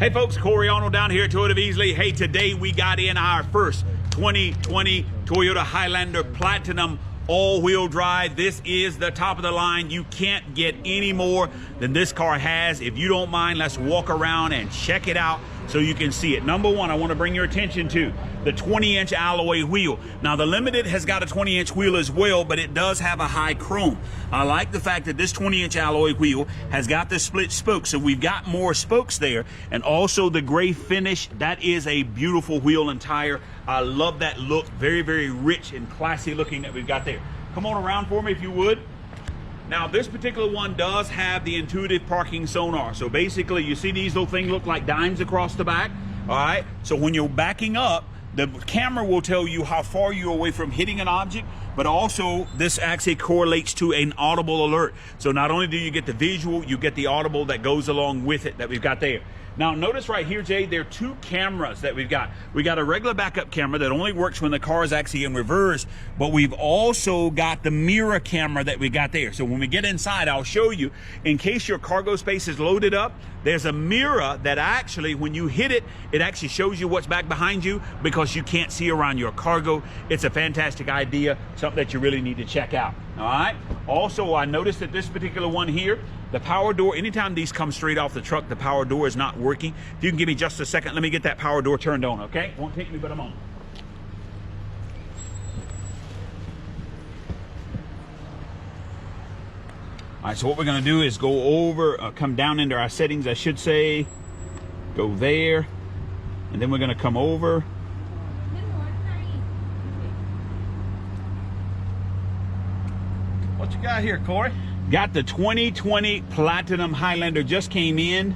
Hey folks, Corey Arnold down here at Toyota of Easley. Hey, today we got in our first 2020 Toyota Highlander Platinum all-wheel drive. This is the top of the line. You can't get any more than this car has. If you don't mind, let's walk around and check it out so you can see it. Number one, I want to bring your attention to the 20-inch alloy wheel. Now, the Limited has got a 20-inch wheel as well, but it does have a high chrome. I like the fact that this 20-inch alloy wheel has got the split spokes, so we've got more spokes there, and also the gray finish. That is a beautiful wheel and tire. I love that look. Very, very rich and classy looking that we've got there. Come on around for me if you would. Now, this particular one does have the intuitive parking sonar. So basically, you see these little things look like dimes across the back, all right? So when you're backing up, the camera will tell you how far you're away from hitting an object, but also this actually correlates to an audible alert. So not only do you get the visual, you get the audible that goes along with it that we've got there. Now notice right here, Jay, there are two cameras that we've got. We got a regular backup camera that only works when the car is actually in reverse, but we've also got the mirror camera that we got there. So when we get inside, I'll show you, in case your cargo space is loaded up, there's a mirror that actually, when you hit it, it actually shows you what's back behind you because you can't see around your cargo. It's a fantastic idea, something that you really need to check out, all right? Also, I noticed that this particular one here, the power door, anytime these come straight off the truck, the power door is not working. If you can give me just a second, let me get that power door turned on, okay? Won't take me but a moment. All right, so what we're gonna do is go over, come down into our settings, I should say, go there, and then we're gonna come over. What you got here, Corey? Got the 2020 Platinum Highlander, just came in,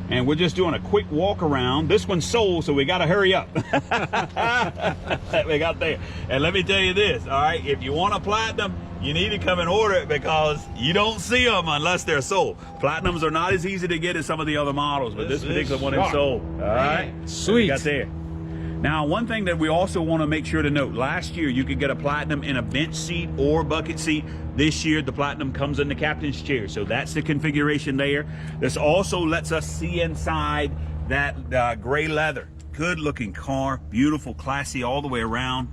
and we're just doing a quick walk around. This one's sold, so we gotta hurry up. We got there. And let me tell you this, all right, if you want a Platinum, you need to come and order it because you don't see them unless they're sold. Platinums are not as easy to get as some of the other models, but this particular one is sold. All right, sweet. Got there. Now, one thing that we also want to make sure to note, last year you could get a Platinum in a bench seat or bucket seat. This year the Platinum comes in the captain's chair, so that's the configuration there. This also lets us see inside that gray leather. Good looking car, beautiful, classy all the way around.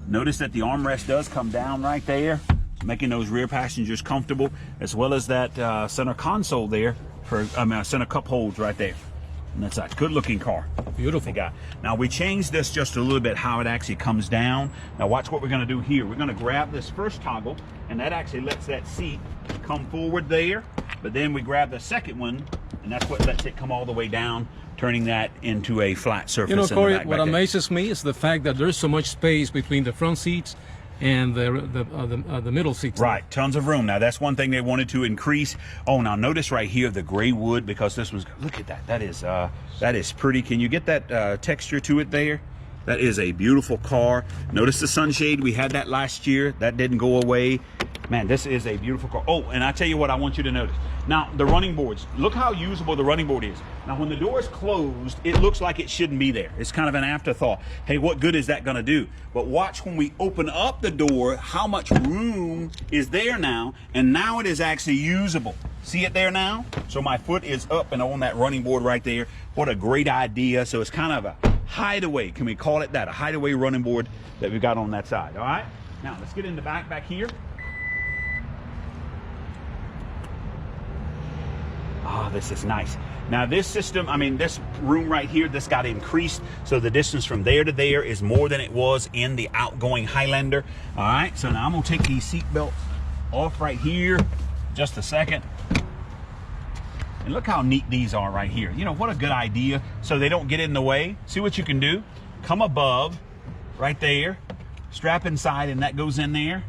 Notice that the armrest does come down right there, making those rear passengers comfortable, as well as that center console there for center cup holds right there. And that's a good looking car. Beautiful. Guy. Now we changed this just a little bit how it actually comes down. Now watch what we're gonna do here. We're gonna grab this first toggle, and that actually lets that seat come forward there. But then we grab the second one, and that's what lets it come all the way down, turning that into a flat surface. You know, Corey, what amazes me is the fact that there's so much space between the front seats and the middle seats. Right, tons of room. Now that's one thing they wanted to increase. Oh, now notice right here the gray wood, because this was, look at that. That is pretty. Can you get that texture to it there? That is a beautiful car. Notice the sunshade. We had that last year. That didn't go away. Man, this is a beautiful car. Oh, and I tell you what I want you to notice. Now, the running boards. Look how usable the running board is. Now, when the door is closed, it looks like it shouldn't be there. It's kind of an afterthought. Hey, what good is that going to do? But watch when we open up the door, how much room is there now, and now it is actually usable. See it there now? So my foot is up and on that running board right there. What a great idea. So it's kind of a hideaway. Can we call it that? A hideaway running board that we've got on that side. All right? Now, let's get in the back here. Ah, this is nice. Now this system, I mean, this room right here, this got increased. So the distance from there to there is more than it was in the outgoing Highlander. All right, so now I'm gonna take these seat belts off right here. Just a second. And look how neat these are right here. You know, what a good idea. So they don't get in the way. See what you can do? Come above, right there, strap inside, and that goes in there.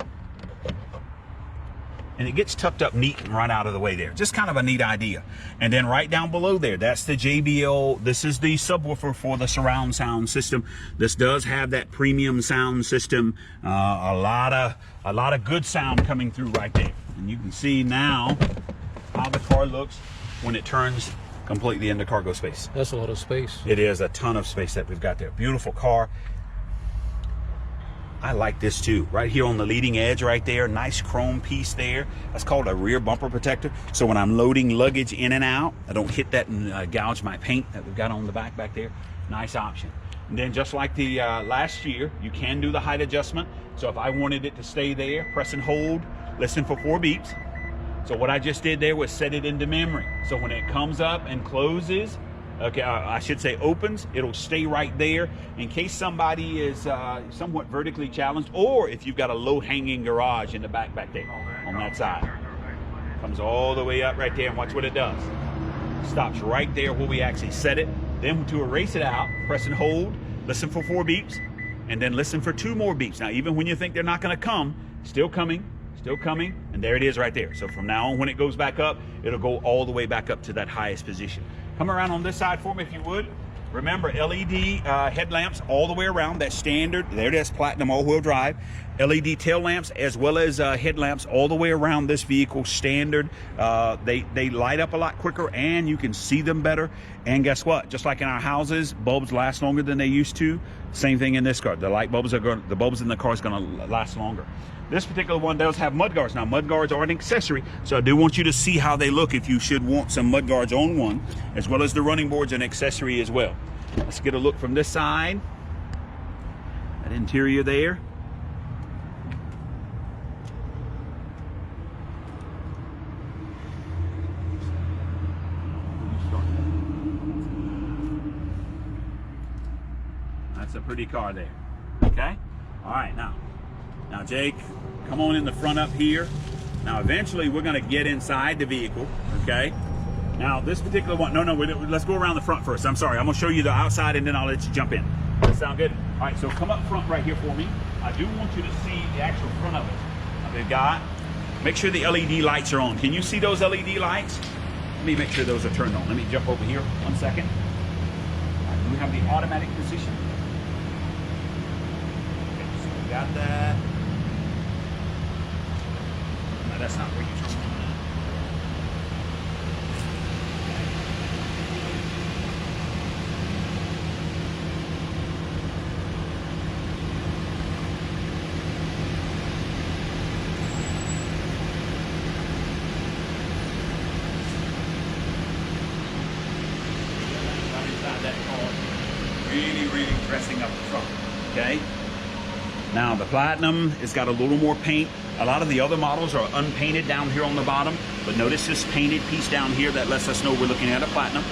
And it gets tucked up neat and right out of the way there. Just kind of a neat idea. And then right down below there, that's the JBL. This is the subwoofer for the surround sound system. This does have that premium sound system. A lot of good sound coming through right there. And you can see now how the car looks when it turns completely into cargo space. That's a lot of space. It is a ton of space that we've got there. Beautiful car. I like this too. Right here on the leading edge right there, nice chrome piece there. That's called a rear bumper protector. So when I'm loading luggage in and out, I don't hit that and gouge my paint that we've got on the back there. Nice option. And then just like the last year, you can do the height adjustment. So if I wanted it to stay there, press and hold, listen for 4 beeps. So what I just did there was set it into memory. So when it comes up and closes, okay, I should say opens, it'll stay right there in case somebody is somewhat vertically challenged, or if you've got a low-hanging garage in the back there on that side. Comes all the way up right there, and watch what it does. Stops right there where we actually set it. Then to erase it out, press and hold, listen for 4 beeps, and then listen for 2 more beeps. Now, even when you think they're not gonna come, still coming, and there it is right there. So from now on, when it goes back up, it'll go all the way back up to that highest position. Come around on this side for me if you would. Remember, LED headlamps all the way around, that standard, there it is, platinum all-wheel drive. LED tail lamps as well as headlamps all the way around this vehicle, standard. They light up a lot quicker and you can see them better. And guess what? Just like in our houses, bulbs last longer than they used to. Same thing in this car. The bulbs in the car is going to last longer. This particular one does have mud guards. Now, mud guards are an accessory, so I do want you to see how they look if you should want some mud guards on one, as well as the running board's an accessory as well. Let's get a look from this side. That interior there. That's a pretty car there. Okay? All right, now Jake, come on in the front up here. Now eventually we're going to get inside the vehicle, okay? Now this particular one, let's go around the front first. I'm sorry, I'm going to show you the outside and then I'll let you jump in. Does that sound good? All right, so come up front right here for me. I do want you to see the actual front of it. Now they've got, make sure the LED lights are on. Can you see those LED lights? Let me make sure those are turned on. Let me jump over here 1 second. All right, we have the automatic position. Okay, so we got that. That's not where you turn on. Inside that car, really dressing up the front. Okay. Now the Platinum has got a little more paint. A lot of the other models are unpainted down here on the bottom, but notice this painted piece down here that lets us know we're looking at a Platinum.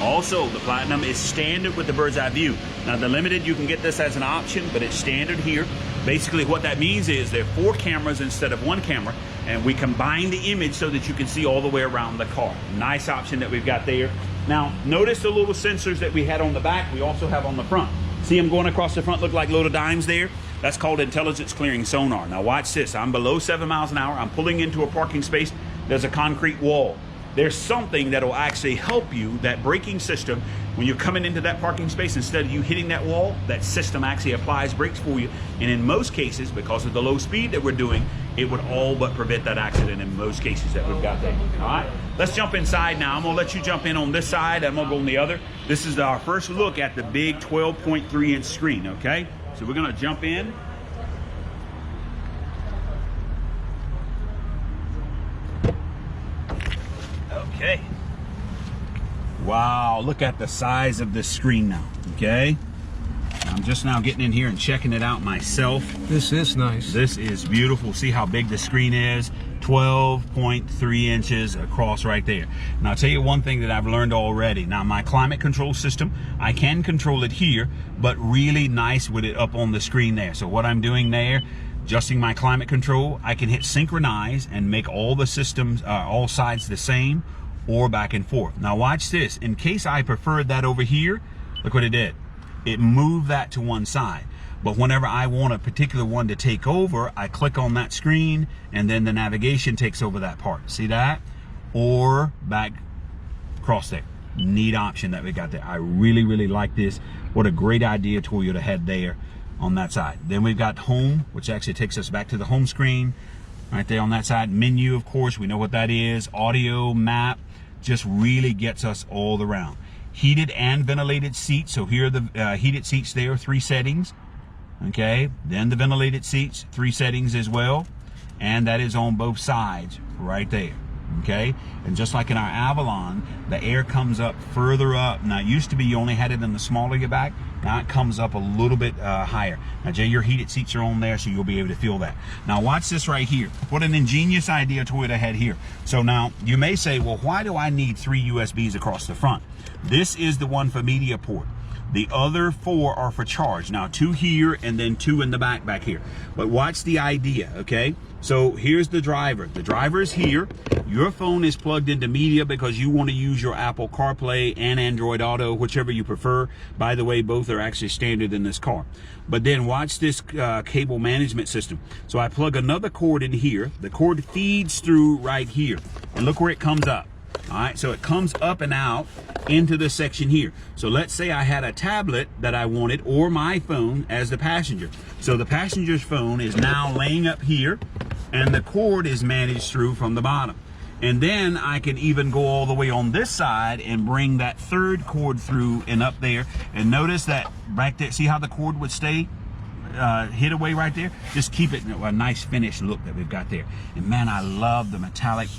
Also, the Platinum is standard with the bird's eye view. Now the Limited, you can get this as an option, but it's standard here. Basically what that means is there are 4 cameras instead of 1 camera, and we combine the image so that you can see all the way around the car. Nice option that we've got there. Now, notice the little sensors that we had on the back, we also have on the front. See them going across the front, look like load of dimes there? That's called intelligence clearing sonar. Now watch this, I'm below 7 miles an hour, I'm pulling into a parking space, there's a concrete wall. There's something that'll actually help you, that braking system, when you're coming into that parking space, instead of you hitting that wall, that system actually applies brakes for you. And in most cases, because of the low speed that we're doing, it would all but prevent that accident in most cases that we've got there. All right, let's jump inside now. I'm gonna let you jump in on this side, I'm gonna go on the other. This is our first look at the big 12.3 inch screen, okay? So we're gonna jump in. Okay. Wow, look at the size of this screen now, okay? I'm just now getting in here and checking it out myself. This is nice. This is beautiful. See how big the screen is? 12.3 inches across right there. Now I'll tell you one thing that I've learned already. Now my climate control system, I can control it here, but really nice with it up on the screen there. So what I'm doing there, adjusting my climate control, I can hit synchronize and make all the systems, all sides the same, or back and forth. Now watch this. In case I preferred that over here, look what it did. It moved that to one side. But whenever I want a particular one to take over, I click on that screen and then the navigation takes over that part. See that? Or back across there. Neat option that we got there. I really like this. What a great idea Toyota had there on that side. Then we've got home, which actually takes us back to the home screen. Right there on that side. Menu, of course, we know what that is. Audio, map, just really gets us all around. Heated and ventilated seats. So here are the heated seats there, 3 settings. Okay, then the ventilated seats, 3 settings as well, and that is on both sides right there. Okay, and just like in our Avalon, the air comes up further up. Now it used to be you only had it in the smaller your back. Now it comes up a little bit higher. Now Jay, your heated seats are on there, so you'll be able to feel that. Now watch this right here. What an ingenious idea Toyota had here. So now you may say, well, why do I need 3 USBs across the front? This is the one for media port. The other 4 are for charge. Now 2 here and then 2 in the back here. But watch the idea, okay? So here's the driver. The driver is here. Your phone is plugged into media because you want to use your Apple CarPlay and Android Auto, whichever you prefer. By the way, both are actually standard in this car. But then watch this cable management system. So I plug another cord in here. The cord feeds through right here. And look where it comes up. All right, so it comes up and out into this section here. So let's say I had a tablet that I wanted, or my phone as the passenger. So the passenger's phone is now laying up here, and the cord is managed through from the bottom. And then I can even go all the way on this side and bring that 3rd cord through and up there. And notice that back there, see how the cord would stay hid away right there? Just keep it a nice finished look that we've got there. And man, I love the metallic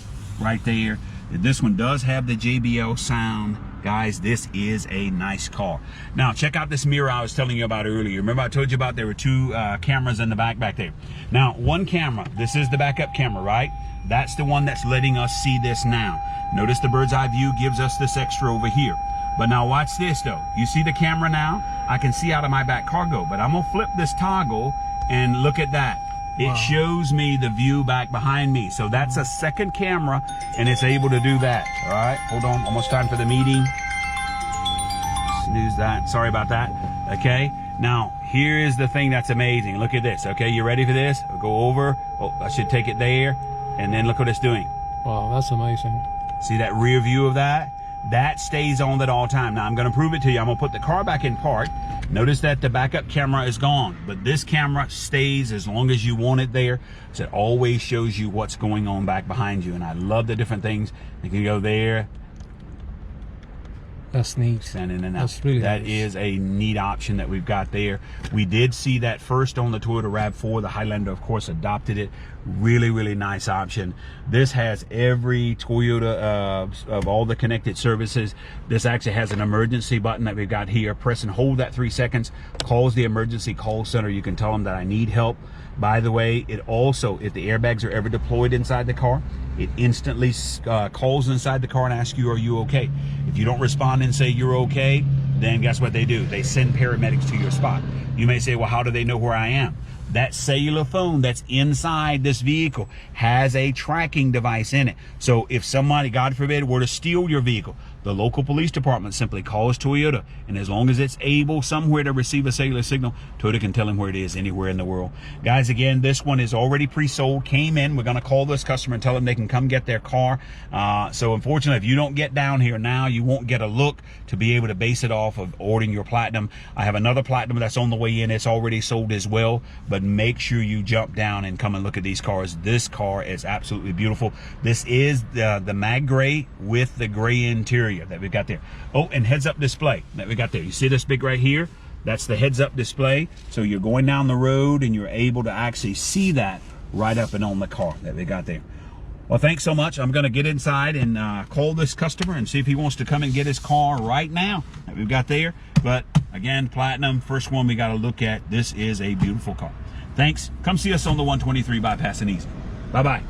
right there. This one does have the JBL sound. Guys, this is a nice car. Now, check out this mirror I was telling you about earlier. Remember I told you about there were 2 cameras in the back there. Now, one camera, this is the backup camera, right? That's the one that's letting us see this now. Notice the bird's eye view gives us this extra over here. But now watch this though. You see the camera now? I can see out of my back cargo, but I'm gonna flip this toggle and look at that. It shows me the view back behind me. So that's a 2nd camera, and it's able to do that. All right, hold on, almost time for the meeting. Snooze that, sorry about that. Okay, now here is the thing that's amazing. Look at this, okay, you ready for this? I'll go over, oh, I should take it there, and then look what it's doing. Wow, that's amazing. See that rear view of that? That stays on at all time. Now I'm gonna prove it to you. I'm gonna put the car back in park. Notice that the backup camera is gone, but this camera stays as long as you want it there. So it always shows you what's going on back behind you. And I love the different things. You can go there. That's neat. Send in and out. That's really That nice. is a neat option that we've got there. We did see that first on the Toyota RAV4. The Highlander, of course, adopted it. Really, really nice option. This has every Toyota of all the connected services. This actually has an emergency button that we've got here. Press and hold that 3 seconds. Calls the emergency call center. You can tell them that I need help. By the way, it also, if the airbags are ever deployed inside the car, it instantly calls inside the car and asks you, are you okay? If you don't respond and say you're okay, then guess what they do? They send paramedics to your spot. You may say, well, how do they know where I am? That cellular phone that's inside this vehicle has a tracking device in it. So if somebody, God forbid, were to steal your vehicle, the local police department simply calls Toyota, and as long as it's able somewhere to receive a cellular signal, Toyota can tell them where it is anywhere in the world. Guys, again, this one is already pre-sold, came in. We're going to call this customer and tell them they can come get their car. So unfortunately, if you don't get down here now, you won't get a look to be able to base it off of ordering your Platinum. I have another Platinum that's on the way in. It's already sold as well, but make sure you jump down and come and look at these cars. This car is absolutely beautiful. This is the mag gray with the gray interior that we got there. Oh, and heads-up display that we got there. You see this big right here? That's the heads-up display. So you're going down the road and you're able to actually see that right up and on the car that we got there. Well, thanks so much. I'm going to get inside and call this customer and see if he wants to come and get his car right now that we've got there. But again, Platinum, first one we got to look at. This is a beautiful car. Thanks. Come see us on the 123 bypass in Easley. Bye-bye.